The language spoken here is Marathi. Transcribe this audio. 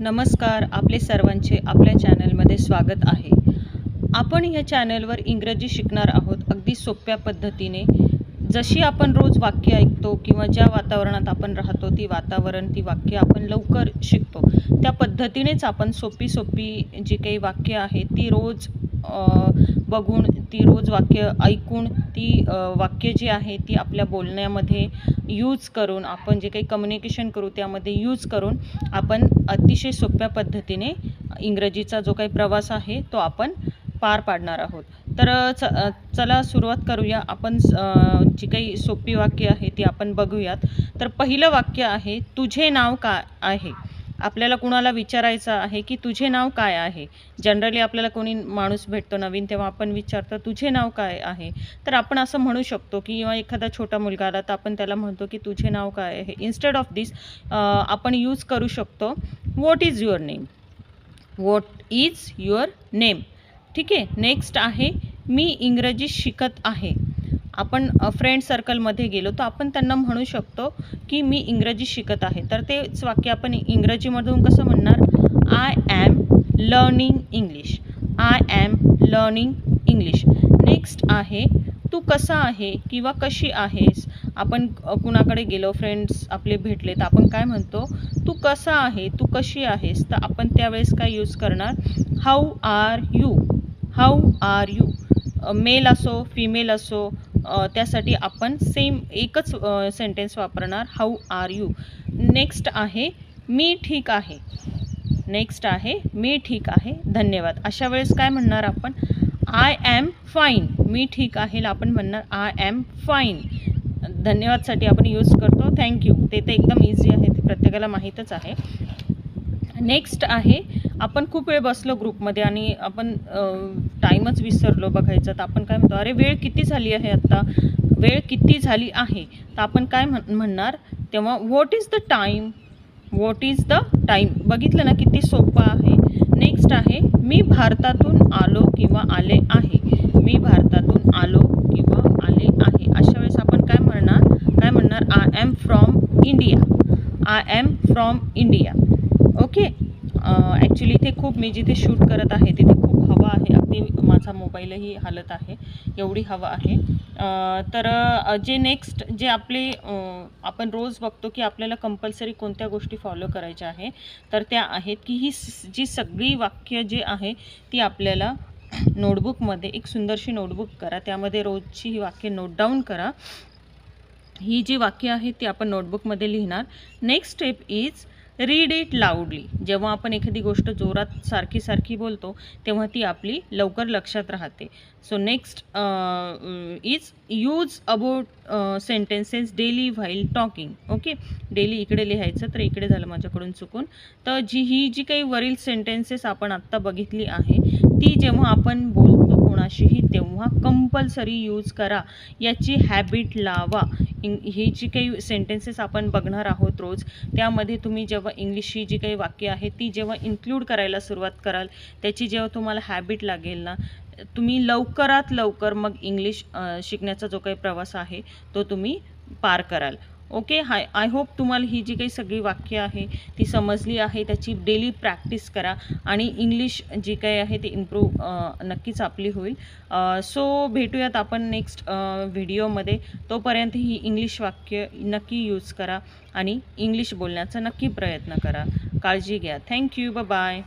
नमस्कार, आपले सर्वांचे आपल्या चॅनलमध्ये स्वागत आहे. आपण ह्या चॅनलवर इंग्रजी शिकणार आहोत अगदी सोप्या पद्धतीने. जशी आपण रोज वाक्य ऐकतो किंवा ज्या वातावरणात आपण राहतो ती वाक्य आपण लवकर शिकतो. त्या पद्धतीनेच आपण सोपी जी काही वाक्य आहेत ती रोज बघून, ती रोज वाक्य ऐकून, ती वाक्य जी आहे ती आपल्या बोलण्यामध्ये यूज करून, आपण जे काही कम्युनिकेशन करू त्यामध्ये यूज करून आपण अतिशय सोप्या पद्धतीने इंग्रजीचा जो काही प्रवास आहे तो आपण पार पाडणार आहोत. तर चला सुरुवात करूया. आपण जी काही सोपी वाक्य आहे ती आपण बघूयात. तर पहिलं वाक्य आहे, तुझे नाव काय आहे? आपल्याला कुणाला विचारायचं आहे की तुझे नाव काय आहे. जनरली आपल्याला कोणी माणूस भेटतो नवीन तेव्हा आपण विचारतो तुझे नाव काय आहे. तर आपण असं म्हणू शकतो की किंवा एखादा छोटा मुलगा आला तर आपण त्याला म्हणतो की तुझे नाव काय आहे. इन्स्टेड ऑफ दिस आपण यूज करू शकतो what is your name. What is your name. ठीक आहे. नेक्स्ट आहे, मी इंग्रजी शिकत आहे. आपण फ्रेंड सर्कलमध्ये गेलो तर आपण त्यांना म्हणू शकतो की मी इंग्रजी शिकत आहे. तर तेच वाक्य आपण इंग्रजीमधून कसं म्हणणार? I am learning English. I am learning English. Next आहे, तू कसा आहे किंवा कशी आहेस. आपण कुणाकडे गेलो, फ्रेंड्स आपले भेटले तर आपण काय म्हणतो? तू कसा आहे, तू कशी आहेस. तर आपण त्यावेळेस काय यूज करणार? How are you. How are you. Male असो फिमेल असो त्यासाठी आपण सेम एकच सेंटेन्स वापरणार, हाऊ आर यू. नेक्स्ट आहे, मी ठीक आहे. नेक्स्ट आहे, मी ठीक आहे, धन्यवाद. अशा वेळेस काय म्हणणार आपण? I am fine. मी ठीक आहे आपण म्हणणार आय ॲम फाईन. धन्यवादसाठी आपण यूज करतो थँक्यू. ते तर एकदम इझी आहे, ते प्रत्येकाला माहीतच आहे. नेक्स्ट आहे, आपण खूप वेळ बसलो ग्रुपमध्ये आणि आपण टाईमच विसरलो बघायचं तर आपण काय म्हणतो? अरे वेळ किती झाली आहे आत्ता, वेळ किती झाली आहे. तर आपण काय म्हणणार तेव्हा? What is the time. What is the time. बघितलं ना किती सोपं आहे. नेक्स्ट आहे, मी भारतातून आलो किंवा आले आहे. मी भारतातून आलो किंवा आले आहे. अशा वेळेस आपण काय म्हणणार? I am from India. I am from India. Okay. Actually इथे खूप, मी जिथे शूट करत आहे तिथे खूप हवा आहे. अगदी माझा मोबाईलही हालत आहे, एवढी हवा आहे. तर नेक्स्ट जे आपले आपण रोज बघतो की आपल्याला कंपल्सरी कोणत्या गोष्टी फॉलो करायच्या आहे, तर त्या आहेत की ही जी सगळी वाक्य जी आहे ती आपल्याला नोटबुकमध्ये एक सुंदरशी नोटबुक करा. त्यामध्ये रोजची ही वाक्य नोट डाऊन करा. ही जी वाक्य आहेत ती आपण नोटबुकमध्ये लिहिणार. Next step is read it लाऊडली. जेव्हा आपण एखादी गोष्ट जोरात सारखी बोलतो तेव्हा ती आपली लवकर लक्षात राहते. So next is use about sentences daily while talking. Okay. Daily इकडे लिहायचं, तर इकडे झालं माझ्याकडून चुकून. तर ही जी काही वरील सेंटेन्सेस आपण आत्ता बघितली आहे ती जेव्हा आपण बोलतो कोणाशीही तेव्हा कंपल्सरी यूज करा. याची हॅबिट लावा. ही जी काही सेंटेन्सेस आपण बघणार आहोत रोज, त्यामध्ये तुम्ही जेव्हा इंग्लिशची जी काही वाक्य आहे ती जेव्हा इन्क्लूड करायला सुरुवात कराल, त्याची जेव्हा तुम्हाला हॅबिट लागेल ना, तुम्ही लवकरात लवकर मग इंग्लिश शिकण्याचा जो काही प्रवास आहे तो तुम्ही पार कराल. ओके. आय होप तुम्हाला ही जी काही सगळी वाक्य आहे ती समजली आहे. त्याची डेली प्रॅक्टिस करा आणि इंग्लिश जी काही आहे ती इम्प्रूव्ह नक्कीच आपली होईल. सो भेटूयात आपण नेक्स्ट व्हिडिओमध्ये. तोपर्यंत ही इंग्लिश वाक्य नक्की यूज करा आणि इंग्लिश बोलण्याचा नक्की प्रयत्न करा. काळजी घ्या. थँक्यू. बाय.